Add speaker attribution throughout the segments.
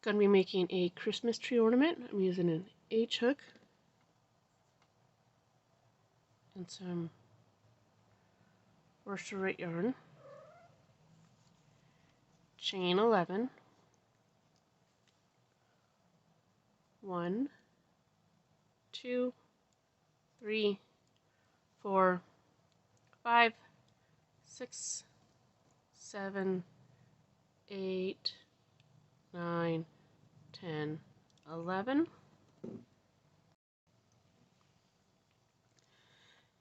Speaker 1: Going to be making a Christmas tree ornament. I'm using an H hook and some worsted weight yarn. Chain 11. 1, 2, 3, 4, 5, 6, 7, 8, 9, 10, 11.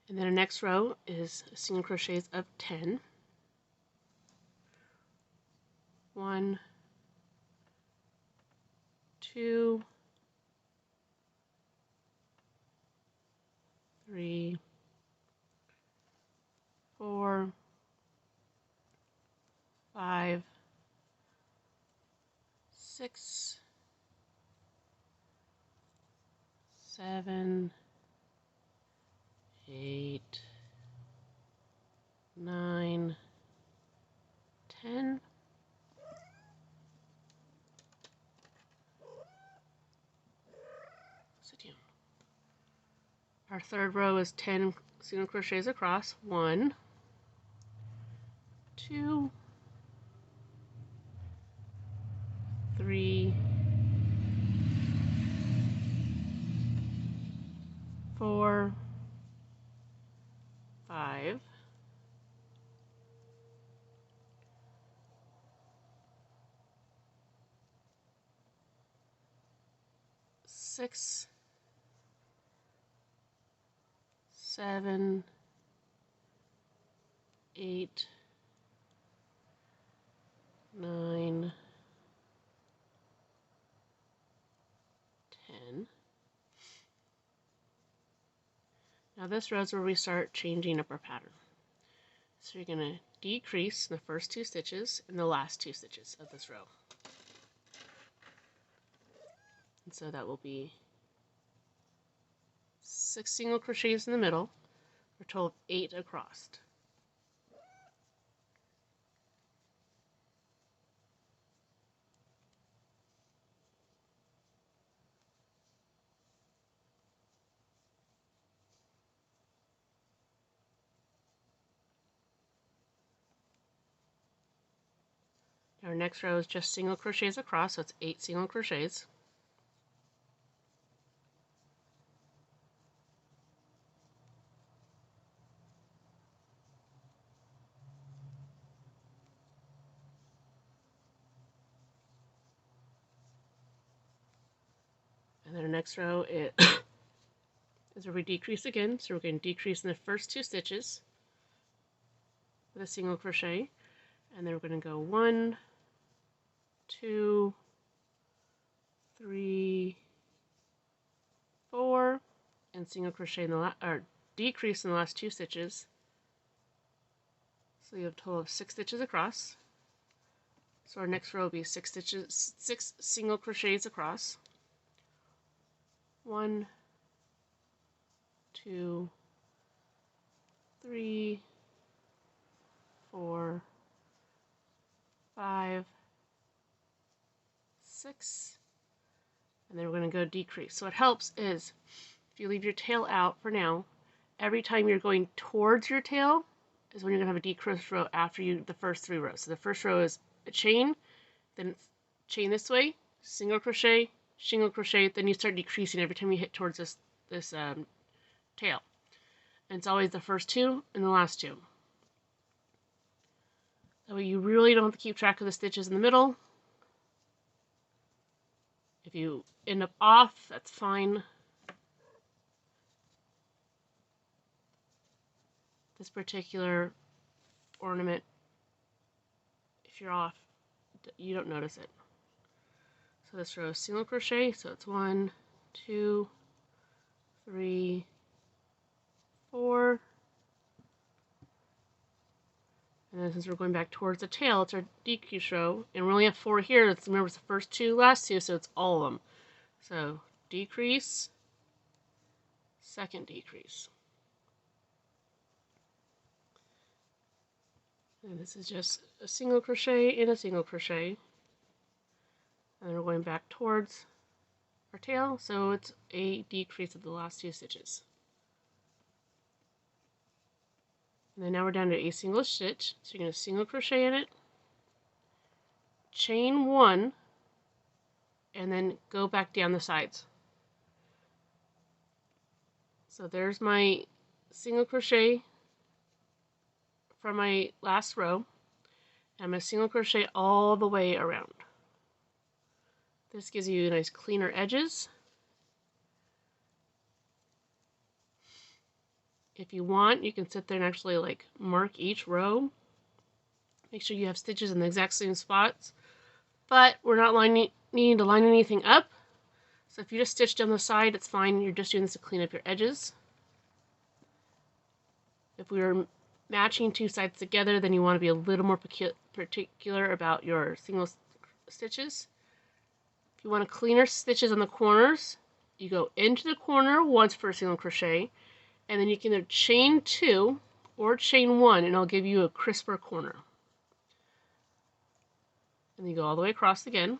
Speaker 1: And then the next row is single crochets of 10. 1, 2, 3, 4, 5, 6, 7, 8, 9, 10. Our third row is 10 single crochets across. 1, 2, 3, 4, 5, 6, 7, 8, 9, 10. Now this row is where we start changing up our pattern. So you're going to decrease the first 2 stitches and the last 2 stitches of this row. And so that will be 6 single crochets in the middle, for a total of 8 across. Our next row is just single crochets across, so it's 8 single crochets. And then our next row is where we decrease again, so we're going to decrease in the first 2 stitches with a single crochet, and then we're going to go 1, 2, 3, 4, and single crochet in the or decrease in the last 2 stitches. So you have a total of 6 stitches across. So our next row will be 6 stitches, 6 single crochets across. 1, 2, 3, 4, 5, 6, and then we're going to go decrease. So what helps is if you leave your tail out for now, every time you're going towards your tail is when you're going to have a decrease row after the first 3 rows. So the first row is a chain, then it's chain this way, single crochet, then you start decreasing every time you hit towards this tail. And it's always the first 2 and the last 2. That way you really don't have to keep track of the stitches in the middle. If you end up off, that's fine. This particular ornament, if you're off, you don't notice it. So this row is single crochet, so it's 1, 2, 3, 4, and then since we're going back towards the tail, it's our decrease row, and we only have 4 here. Remember, it's the first 2, last 2, so it's all of them. So decrease, second decrease. And this is just a single crochet and a single crochet. and we're going back towards our tail, so it's a decrease of the last 2 stitches. And then now we're down to a single stitch, so you're going to single crochet in it, chain 1, and then go back down the sides. So there's my single crochet from my last row. I'm going to single crochet all the way around. This gives you nice cleaner edges. If you want, you can sit there and actually like mark each row. Make sure you have stitches in the exact same spots. But we're not needing to line anything up. So if you just stitch down the side, it's fine. You're just doing this to clean up your edges. If we were matching 2 sides together, then you want to be a little more particular about your single stitches. If you want cleaner stitches on the corners, you go into the corner once for a single crochet, and then you can either chain 2 or chain 1, and it'll give you a crisper corner. And then you go all the way across again.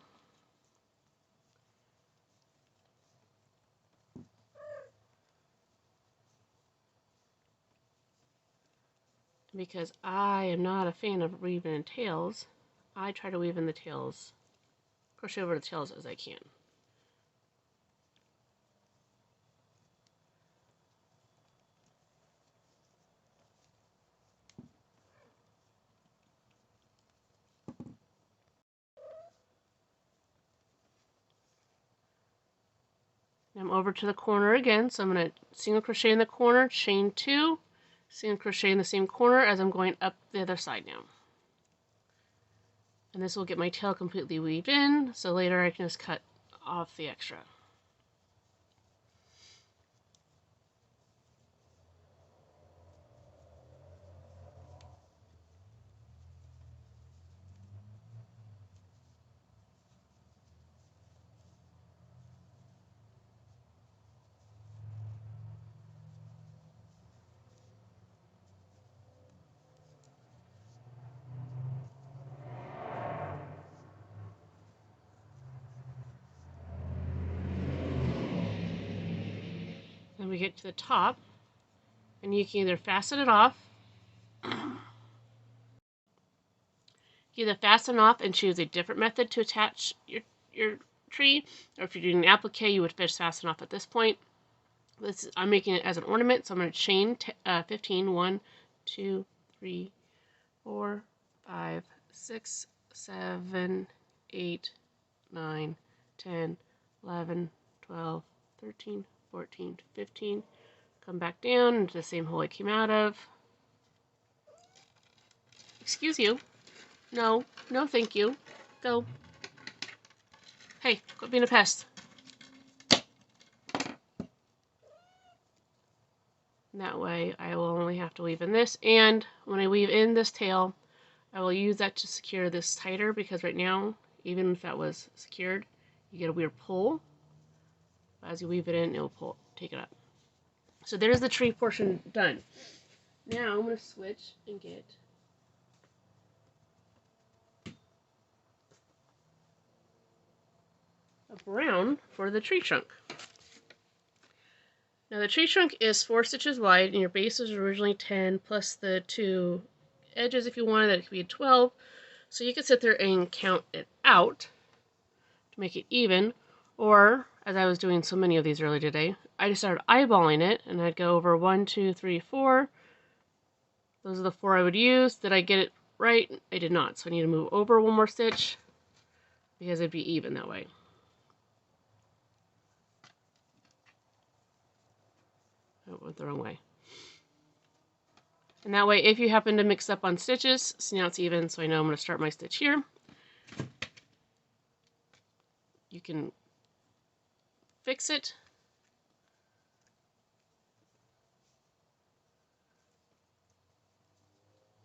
Speaker 1: Because I am not a fan of weaving in tails, I try to weave in the tails, crochet over the tails as I can. Now I'm over to the corner again, so I'm going to single crochet in the corner, chain 2, single crochet in the same corner as I'm going up the other side now. And this will get my tail completely weaved in, so later I can just cut off the extra. Then we get to the top, and you can either fasten it off, and choose a different method to attach your tree, or if you're doing an applique, you would just fasten off at this point. I'm making it as an ornament, so I'm going to chain 15. 1, 2, 3, 4, 5, 6, 7, 8, 9, 10, 11, 12, 13, 14, 15. Come back down into the same hole I came out of. Excuse you. No, no thank you. Go. Hey, quit being a pest. That way I will only have to weave in this, and when I weave in this tail, I will use that to secure this tighter, because right now, even if that was secured, you get a weird pull. As you weave it in, it will take it up. So there's the tree portion done. Now I'm going to switch and get a brown for the tree trunk. Now the tree trunk is 4 stitches wide, and your base was originally 10 plus the 2 edges if you wanted. That could be 12. So you could sit there and count it out to make it even, or as I was doing so many of these earlier today, I just started eyeballing it, and I'd go over 1, 2, 3, 4. Those are the 4 I would use. Did I get it right? I did not, so I need to move over 1 more stitch because it'd be even that way. Oh, it went the wrong way. And that way, if you happen to mix up on stitches, see now it's even, so I know I'm going to start my stitch here. You can fix it.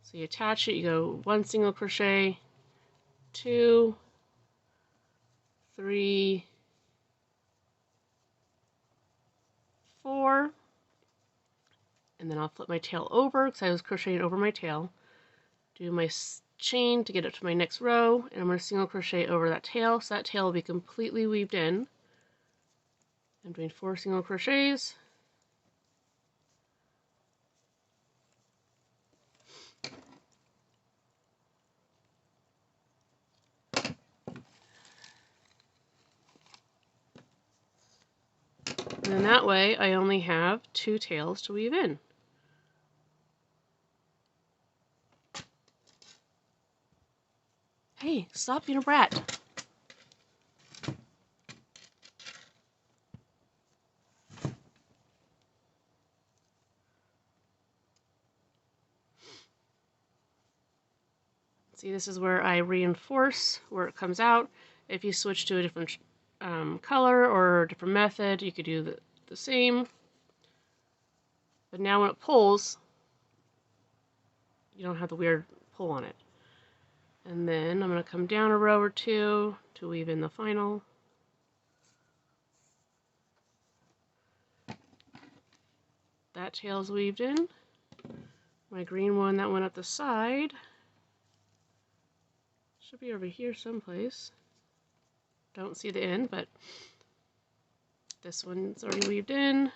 Speaker 1: So you attach it, you go 1 single crochet, 2, 3, 4, and then I'll flip my tail over because I was crocheting over my tail. Do my chain to get up to my next row, and I'm going to single crochet over that tail, so that tail will be completely weaved in. I'm doing 4 single crochets. And then that way I only have 2 tails to weave in. Hey, stop being a brat. See, this is where I reinforce where it comes out. If you switch to a different color or a different method, you could do the same. But now when it pulls, you don't have the weird pull on it. And then I'm going to come down a row or 2 to weave in the final. That tail's weaved in. My green one that went up the side should be over here someplace. Don't see the end, but this one's already weaved in.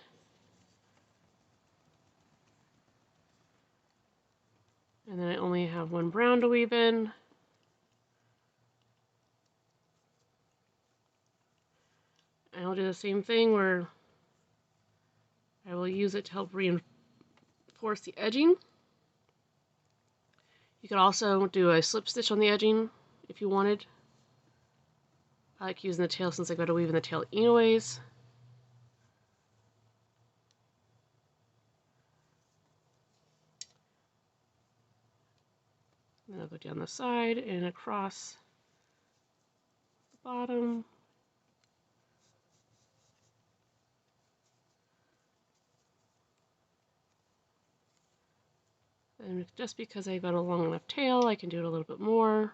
Speaker 1: And then I only have 1 brown to weave in. And I'll do the same thing where I will use it to help reinforce the edging. You could also do a slip stitch on the edging if you wanted. I like using the tail since I got to weave in the tail anyways. Then I'll go down the side and across the bottom. And just because I've got a long enough tail, I can do it a little bit more.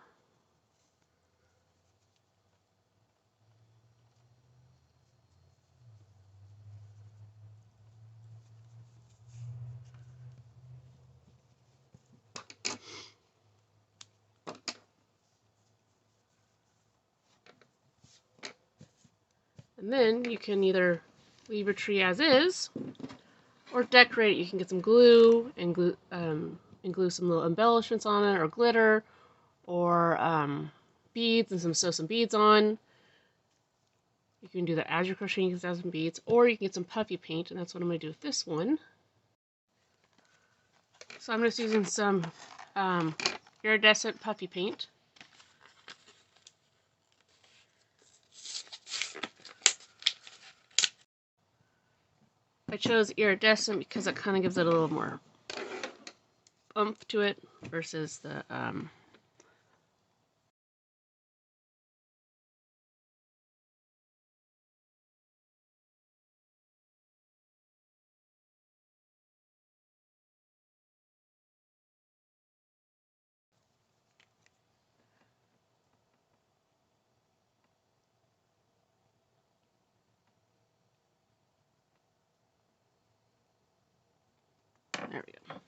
Speaker 1: And then you can either leave your tree as is, or decorate it. You can get some glue and glue some little embellishments on it, or glitter, or beads, and sew some beads on. You can do that as you're crocheting. You can add some beads, or you can get some puffy paint, and that's what I'm going to do with this one. So I'm just using some iridescent puffy paint. I chose iridescent because it kind of gives it a little more oomph to it versus the there we go.